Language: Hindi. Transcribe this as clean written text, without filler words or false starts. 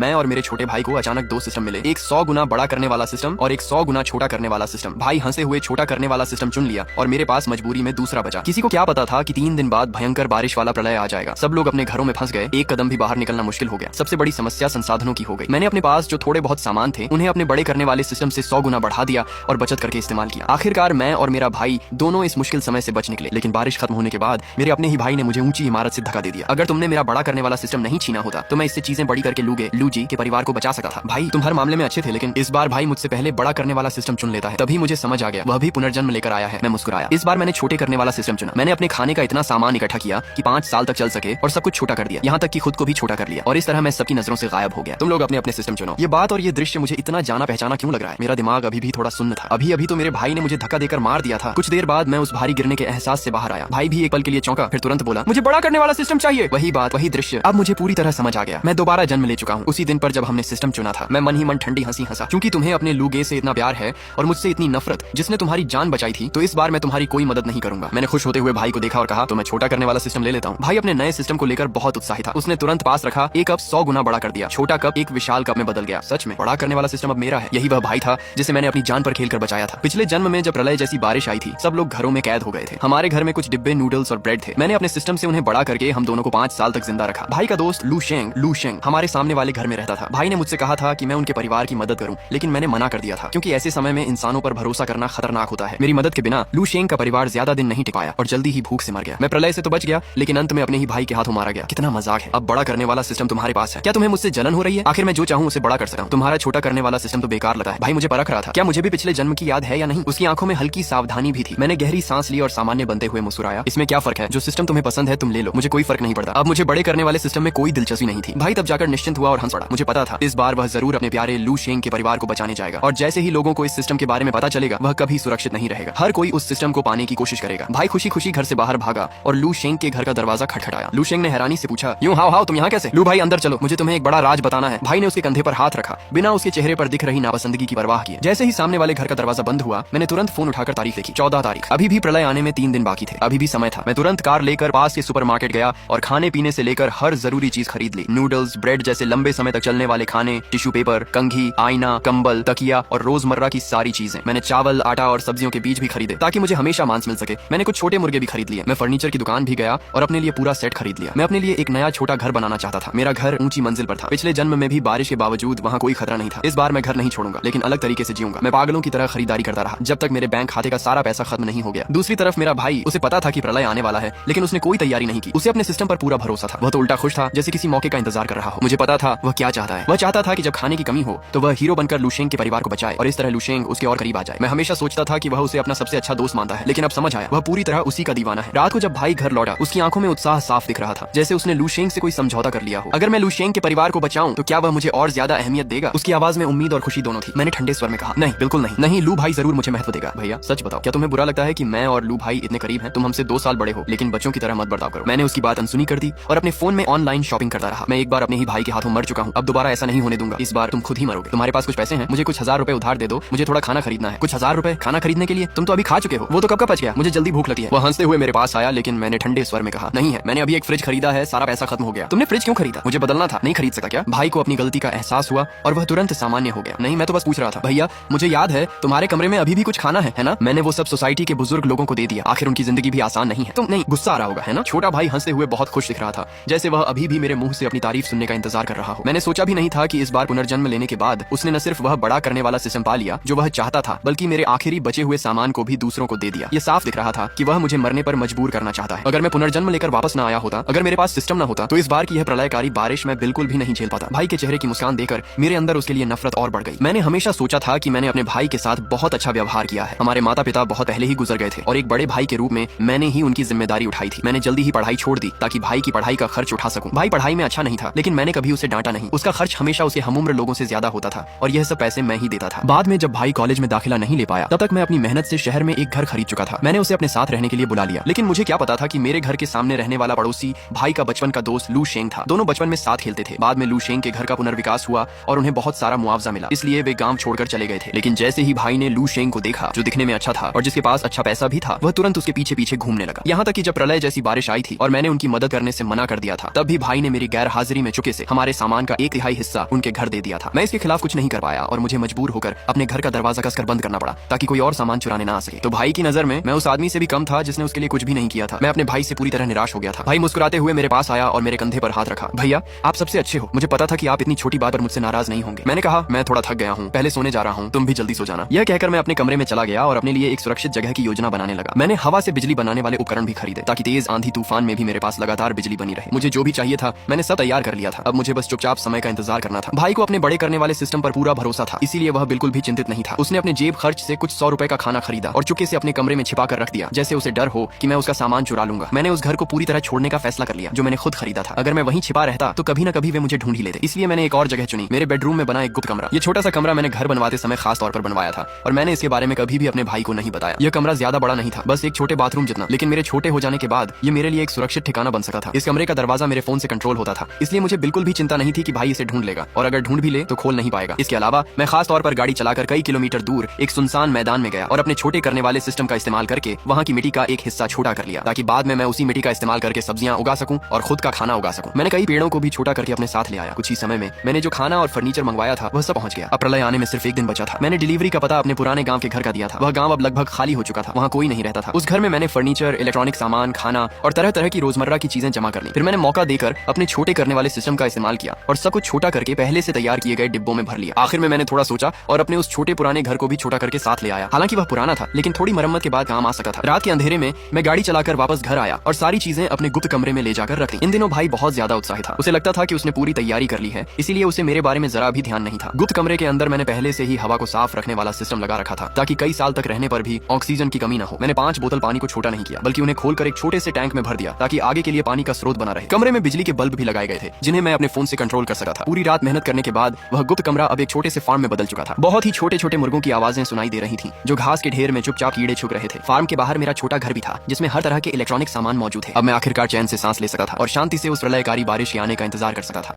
मैं और मेरे छोटे भाई को अचानक दो सिस्टम मिले, एक 100 गुना बड़ा करने वाला सिस्टम और एक 100 गुना छोटा करने वाला सिस्टम। भाई हंसे हुए छोटा करने वाला सिस्टम चुन लिया और मेरे पास मजबूरी में दूसरा बचा। किसी को क्या पता था कि 3 दिन बाद भयंकर बारिश वाला प्रलय आ जाएगा। सब लोग अपने घरों में फंस गए, एक कदम भी बाहर निकलना मुश्किल हो गया। सबसे बड़ी समस्या संसाधनों की हो गई। मैंने अपने पास जो थोड़े बहुत सामान थे उन्हें अपने बड़े करने वाले सिस्टम से 100 गुना बढ़ा दिया और बचत करके इस्तेमाल किया। आखिरकार मैं और मेरा भाई दोनों इस मुश्किल समय से बच निकले। लेकिन बारिश खत्म होने के बाद मेरे अपने ही भाई ने मुझे ऊंची इमारत से धक्का दे दिया। अगर तुमने मेरा बड़ा करने वाला सिस्टम नहीं छीना होता तो मैं इससे चीजें बड़ी करके लूजी के परिवार को बचा सकता था। भाई तुम हर मामले में अच्छे थे, लेकिन इस बार भाई मुझसे पहले बड़ा करने वाला सिस्टम चुन लेता है। तभी मुझे समझ आ गया वह भी पुनर्जन्म लेकर आया है। मैं मुस्कुराया। इस बार मैंने छोटे करने वाला सिस्टम चुना। मैंने अपने खाने का इतना सामान इकट्ठा किया कि 5 साल तक चल सके और सब कुछ छोटा कर दिया, यहाँ तक कि खुद को भी छोटा कर लिया। और इस तरह मैं सबकी नजरों से गायब हो गया। तुम लोग अपने अपने सिस्टम चुनो। ये बात और ये दृश्य मुझे इतना जाना पहचाना क्यों लग रहा है? मेरा दिमाग अभी भी थोड़ा सुन्न था। अभी अभी तो मेरे भाई ने मुझे धक्का देकर मार दिया था। कुछ देर बाद मैं उस भारी गिरने के एहसास से बाहर आया। भाई भी एक पल के लिए चौंका, फिर तुरंत बोला मुझे बड़ा करने वाला सिस्टम चाहिए। वही बात, वही दृश्य अब मुझे पूरी तरह समझ आ गया। मैं दोबारा जन्म ले चुका हूँ। उसी दिन पर जब हमने सिस्टम चुना था मैं मन ही मन ठंडी हंसी हंसा। क्योंकि तुम्हें अपने लूगे से इतना प्यार है और मुझसे इतनी नफरत, जिसने तुम्हारी जान बचाई थी, तो इस बार मैं तुम्हारी कोई मदद नहीं करूंगा। मैंने खुश होते हुए भाई को देखा और कहा तो मैं छोटा करने वाला सिस्टम ले लेता हूँ। भाई अपने नए सिस्टम को लेकर बहुत उत्साहित था। उसने तुरंत पास रखा एक कप 100 गुना बड़ा कर दिया। छोटा कप एक विशाल कप में बदल गया। सच में बड़ा करने वाला सिस्टम अब मेरा है। यही वह भाई था जिसे मैंने अपनी जान पर खेलकर बचाया था। पिछले जन्म में जब प्रलय जैसी बारिश आई थी सब लोग घरों में कैद हो गए थे। हमारे घर में कुछ डिब्बे नूडल्स और ब्रेड थे। मैंने अपने सिस्टम से उन्हें बड़ा करके हम दोनों को 5 साल तक जिंदा रखा। भाई का दोस्त लू शेंग हमारे सामने वाले घर में रहता था। भाई ने मुझसे कहा था कि मैं उनके परिवार की मदद करूं, लेकिन मैंने मना कर दिया था क्योंकि ऐसे समय में इंसानों पर भरोसा करना खतरनाक होता है। मेरी मदद के बिना लू शेंग का परिवार ज्यादा दिन नहीं टिक पाया और जल्दी ही भूख से मर गया। मैं प्रलय से तो बच गया, लेकिन अंत में अपने ही भाई के हाथों मारा गया। कितना मजाक है। अब बड़ा करने वाला सिस्टम तुम्हारे पास है। क्या तुम्हें मुझसे जलन हो रही है? आखिर मैं जो चाहूं उसे बड़ा कर सकता हूं। तुम्हारा छोटा करने वाला सिस्टम तो बेकार लगा है। भाई मुझे परख रहा था क्या मुझे भी पिछले जन्म की याद है या नहीं। उसकी आंखों में हल्की सावधानी भी थी। मैंने गहरी सांस ली और सामान्य बनते हुए मुस्कुराया। इसमें क्या फर्क है? जो सिस्टम तुम्हें पसंद है तुम ले लो, मुझे कोई फर्क नहीं पड़ता। अब मुझे बड़े करने वाले सिस्टम में कोई दिलचस्पी नहीं थी। भाई तब जाकर निश्चिंत हुआ और हंस पड़ा। मुझे पता था इस बार वह जरूर अपने प्यारे लू शेंग के परिवार को बचाने जाएगा और जैसे ही लोगों को इस सिस्टम के बारे में पता चलेगा वह कभी सुरक्षित नहीं रहेगा। हर कोई उस सिस्टम को पाने की कोशिश करेगा। भाई खुशी खुशी घर से बाहर भागा और लू शेंग के घर का दरवाजा खटखटाया। लू शेंग ने हैरानी से पूछा यूं हाउ तुम यहाँ कैसे? लू भाई अंदर चलो, मुझे तुम्हें एक बड़ा राज बताना है। भाई ने उसके कंधे पर हाथ रखा, बिना उसके चेहरे पर दिख रही नापसंदगी की परवाह किए। जैसे ही सामने वाले घर का दरवाजा बंद हुआ मैंने तुरंत फोन उठाकर तारीख लिखी, 14 तारीख। अभी भी प्रलय आने में 3 दिन बाकी थे। अभी भी समय था। मैं तुरंत कार लेकर पास के सुपरमार्केट गया और खाने पीने से लेकर हर जरूरी चीज खरीद ली। नूडल्स, ब्रेड जैसे लंबे समय तक चलने वाले खाने, टिश्यू पेपर, कंघी, आईना, कंबल, तकिया और रोजमर्रा की सारी चीजें। मैंने चावल, आटा और सब्जियों के बीज भी खरीदे ताकि मुझे हमेशा मांस मिल सके। मैंने कुछ छोटे मुर्गे भी खरीद लिए। मैं फर्नीचर की दुकान भी गया और अपने लिए पूरा सेट खरीद लिया। मैं अपने लिए एक नया छोटा घर बनाना चाहता था। मेरा घर ऊंची मंजिल पर था। पिछले जन्म में भी बारिश के बावजूद वहाँ कोई खतरा नहीं था। इस बार मैं घर नहीं छोड़ूंगा, लेकिन अलग तरीके से जीऊंगा। मैं पागलों की तरह खरीदारी करता रहा जब तक मेरे बैंक खाते का सारा पैसा खत्म नहीं हो गया। दूसरी तरफ मेरा भाई, उसे पता था कि प्रलय आने वाला है, लेकिन उसने कोई तैयारी नहीं की। उसे अपने सिस्टम पर पूरा भरोसा था। वह तो उल्टा खुश था जैसे किसी मौके का इंतजार कर रहा हो। मुझे पता था वह क्या चाहता है। वह चाहता था कि जब खाने की कमी हो तो वह हीरो बनकर लू शेंग के परिवार को बचाए और इस तरह लू शेंग उसके और करीब आ जाए। मैं हमेशा सोचता था कि वह उसे अपना सबसे अच्छा दोस्त मानता है, लेकिन अब समझ आया वह पूरी तरह उसी का दीवाना है। रात को जब भाई घर लौटा उसकी आंखों में उत्साह साफ दिख रहा था, जैसे उसने लू शेंग से कोई समझौता कर लिया हो। अगर मैं लू शेंग के परिवार को बचाऊं तो क्या वह मुझे और ज्यादा अहमियत देगा? उसकी आवाज में उम्मीद और खुशी दोनों थी। मैंने ठंडे स्वर में कहा नहीं, बिल्कुल नहीं। नहीं, लू भाई जरूर मुझे महत्व देगा। भैया सच बताओ, क्या तुम्हें बुरा लगता है कि मैं और लू भाई इतने करीब हैं? तुम हमसे 2 साल बड़े हो, लेकिन बच्चों की तरह मत बर्ताव करो। मैंने उसकी बात अनसुनी कर दी और अपने फोन में ऑनलाइन शॉपिंग करता रहा। मैं एक बार अपने ही भाई के हाथों मर चुका हूँ, अब दोबारा ऐसा नहीं होने दूंगा। इस बार तुम खुद ही मरोगे। तुम्हारे पास कुछ पैसे हैं? मुझे कुछ 1000 रुपए उधार दे दो, मुझे थोड़ा खाना खरीदना है। कुछ 1000 रुपए खाना खरीदने के लिए? तुम तो अभी खा चुके हो। वो तो कब का बच गया, मुझे जल्दी भूख लगी है। वह हंसते हुए मेरे पास आया, लेकिन मैंने ठंडे स्वर में कहा नहीं है, मैंने अभी एक फ्रिज खरीदा है, सारा पैसा खत्म हो गया। तुमने फ्रिज क्यों खरीदा? मुझे बदलना था, नहीं खरीद सका क्या? भाई को अपनी गलती का एहसास हुआ और वह तुरंत सामान्य हो गया। नहीं, मैं तो बस पूछ रहा था। भैया मुझे याद है तुम्हारे कमरे में अभी भी कुछ खाना है ना? मैंने वो सब सोसाइटी के बुजुर्ग लोगों को दे दिया। आखिर उनकी जिंदगी भी आसान नहीं है। तुम नहीं, गुस्सा आ रहा होगा है ना? छोटा भाई हंसते हुए बहुत खुश दिख रहा था, जैसे वह अभी भी मेरे मुंह से अपनी तारीफ सुनने का इंतजार कर रहा हो। मैंने सोचा भी नहीं था कि इस बार पुनर्जन्म लेने के बाद उसने न सिर्फ वह बड़ा करने वाला सिस्टम पा लिया जो वह चाहता था, बल्कि मेरे आखिरी बचे हुए सामान को भी दूसरों को दे दिया। ये साफ दिख रहा था कि वह मुझे मरने पर मजबूर करना चाहता है। अगर मैं पुनर्जन्म लेकर वापस न आया होता, अगर मेरे पास सिस्टम न होता, तो इस बार की यह प्रलयकारी बारिश मैं बिल्कुल भी नहीं झेल पाता। भाई के चेहरे की मुस्कान देखकर मेरे अंदर उसके लिए नफरत और बढ़ गई। मैंने हमेशा सोचा था कि मैंने अपने भाई के साथ बहुत अच्छा व्यवहार किया है। हमारे माता पिता बहुत पहले ही गुजर गए थे और एक बड़े भाई के रूप में मैंने ही उनकी जिम्मेदारी उठाई थी। मैंने जल्दी ही पढ़ाई छोड़ दी ताकि भाई की पढ़ाई का खर्च उठा सकूं। भाई पढ़ाई में अच्छा नहीं था, लेकिन मैंने कभी उसे डांटा नहीं। उसका खर्च हमेशा उसके हमउम्र लोगों से ज्यादा होता था और यह सब पैसे मैं ही देता था। बाद में जब भाई कॉलेज में दाखिला नहीं ले पाया, तब तक मैं अपनी मेहनत से शहर में एक घर खरीद चुका था। मैंने उसे अपने साथ रहने के लिए बुला लिया, लेकिन मुझे क्या पता था कि मेरे घर के सामने रहने वाला पड़ोसी भाई का बचपन का दोस्त लू शेंग था। दोनों बचपन में साथ खेलते थे। बाद में लू शेंग के घर का पुनर्विकास हुआ और उन्हें बहुत सारा मुआवजा मिला, इसलिए वे गांव छोड़कर चले गए थे। लेकिन जैसे ही भाई ने लू शेंग को देखा, जो दिखने में अच्छा था और जिसके पास अच्छा पैसा भी था, वह तुरंत उसके पीछे पीछे घूमने लगा। यहाँ तक कि जब प्रलय जैसी बारिश आई थी और मैंने उनकी मदद करने से मना कर दिया था, तब भी भाई ने मेरी गैर हाजिरी में चुके से हमारे सामान का 1/3 हिस्सा उनके घर दे दिया था। मैं इसके खिलाफ कुछ नहीं कर पाया और मुझे मजबूर होकर अपने घर का दरवाजा कसकर बंद करना पड़ा ताकि कोई और सामान चुराने ना आ सके। तो भाई की नजर में मैं उस आदमी से भी कम था जिसने उसके लिए कुछ भी नहीं किया था। मैं अपने भाई से पूरी तरह निराश हो गया था। भाई मुस्कुराते हुए मेरे पास आया और मेरे कंधे पर हाथ रखा। भैया, आप सबसे अच्छे हो, मुझे पता था कि आप इतनी छोटी बात पर मुझसे नाराज नहीं होंगे। मैंने कहा, मैं थोड़ा थक गया हूँ, पहले सोने जा रहा हूँ, तुम भी जल्दी सो जाना। यह कहकर मैं अपने कमरे में चला गया और अपने लिए एक सुरक्षित जगह की योजना बनाने लगा। मैंने हवा से बिजली बनाने वाले उपकरण भी खरीदे ताकि तेज आंधी तूफान में भी मेरे पास लगातार बिजली बनी रहे। मुझे जो भी चाहिए था मैंने सब तैयार कर लिया था। अब मुझे बस चुपचाप समय का इंतजार करना था। भाई को अपने बड़े करने वाले सिस्टम पर पूरा भरोसा था, इसीलिए वह बिल्कुल भी चिंतित नहीं था। उसने अपने जेब खर्च से कुछ 100 रुपए का खाना खरीदा और चुपके से अपने कमरे में छिपा कर रख दिया, जैसे उसे डर हो कि मैं उसका सामान चुरा लूंगा। मैंने उस घर को पूरी तरह छोड़ने का फैसला कर लिया जो मैंने खुद खरीदा था। अगर मैं वहीं छिपा रहता तो कभी न कभी वे मुझे ढूंढ ही लेते। इसलिए मैंने एक और जगह चुनी, मेरे बेडरूम में बना एक गुप्त कमरा। ये छोटा सा कमरा मैंने घर बनवाते समय खास तौर पर बनवाया था और मैंने इसके बारे में कभी भी अपने भाई को नहीं बताया। यह कमरा ज्यादा बड़ा नहीं था, बस एक छोटे बाथरूम जितना, लेकिन मेरे छोटे हो जाने के बाद ये मेरे लिए एक सुरक्षित ठिकाना बन सका था। इस कमरे का दरवाजा मेरे फोन से कंट्रोल होता था, इसलिए मुझे बिल्कुल भी चिंता नहीं थी कि भाई इसे ढूंढ लेगा और अगर ढूंढ भी ले तो खोल नहीं पाएगा। इसके अलावा मैं खास तौर पर गाड़ी चलाकर कई किलोमीटर दूर एक सुनसान मैदान में गया और अपने छोटे करने वाले सिस्टम का इस्तेमाल करके वहाँ की मिट्टी का एक हिस्सा छोटा कर लिया ताकि बाद में मैं उसी मिट्टी का इस्तेमाल करके सब्जियां उगा सकूं और खुद का खाना उगा सकूं। मैंने कई पेड़ों को भी छोटा करके अपने साथ ले आया। कुछ ही समय में मैंने जो खाना और फर्नीचर मंगवाया था वह सब पहुंच गया। अब प्रलय आने में सिर्फ एक दिन बचा था। मैंने डिलीवरी का पता अपने पुराने गांव के घर का दिया था। वह गांव अब लगभग खाली हो चुका था, वहाँ कोई नहीं रहता था। उस घर में मैंने फर्नीचर, इलेक्ट्रॉनिक सामान, खाना और तरह तरह की रोजमर्रा की चीजें जमा कर ली। फिर मैंने मौका देकर अपने छोटे करने वाले सिस्टम का इस्तेमाल किया और सब कुछ छोटा करके पहले से तैयार किए गए डिब्बों में भर लिया। आखिर में मैंने थोड़ा सोचा और अपने उस छोटे पुराने घर को भी छोटा करके साथ ले आया। हालांकि वह पुराना था लेकिन थोड़ी मरम्मत के बाद काम आ सका था। रात के अंधेरे में मैं गाड़ी चलाकर वापस घर आया और सारी चीजें अपने गुप्त कमरे में ले जाकर रख दी। इन दिनों भाई बहुत ज्यादा उत्साहित था। उसे लगता था कि उसने पूरी तैयारी कर ली है, इसीलिए उसे मेरे बारे में जरा भी ध्यान नहीं था। गुप्त कमरे के अंदर मैंने पहले से ही हवा को साफ रखने वाला सिस्टम लगा रखा था ताकि कई साल तक रहने पर भी ऑक्सीजन की कमी न हो। मैंने 5 बोतल पानी को छोटा नहीं किया बल्कि उन्हें खोलकर एक छोटे से टैंक में भर दिया ताकि आगे के लिए पानी का स्रोत बना रहे। कमरे में बिजली के बल्ब भी लगाए गए थे जिन्हें मैं अपने फोन से कंट्रोल कर सका था। पूरी रात मेहनत करने के बाद वह गुप्त कमरा अब एक छोटे से फार्म में बदल चुका था। बहुत ही छोटे छोटे मुर्गों की आवाजें सुनाई दे रही थी जो घास के ढेर में चुपचाप कीड़े छुप रहे थे। फार्म के बाहर मेरा छोटा घर भी था जिसमें हर तरह के इलेक्ट्रॉनिक सामान मौजूद है। अब मैं आखिरकार चैन से सांस ले सका था और शांति से उस प्रलयकारी बारिश के आने का इंतजार कर सकता था।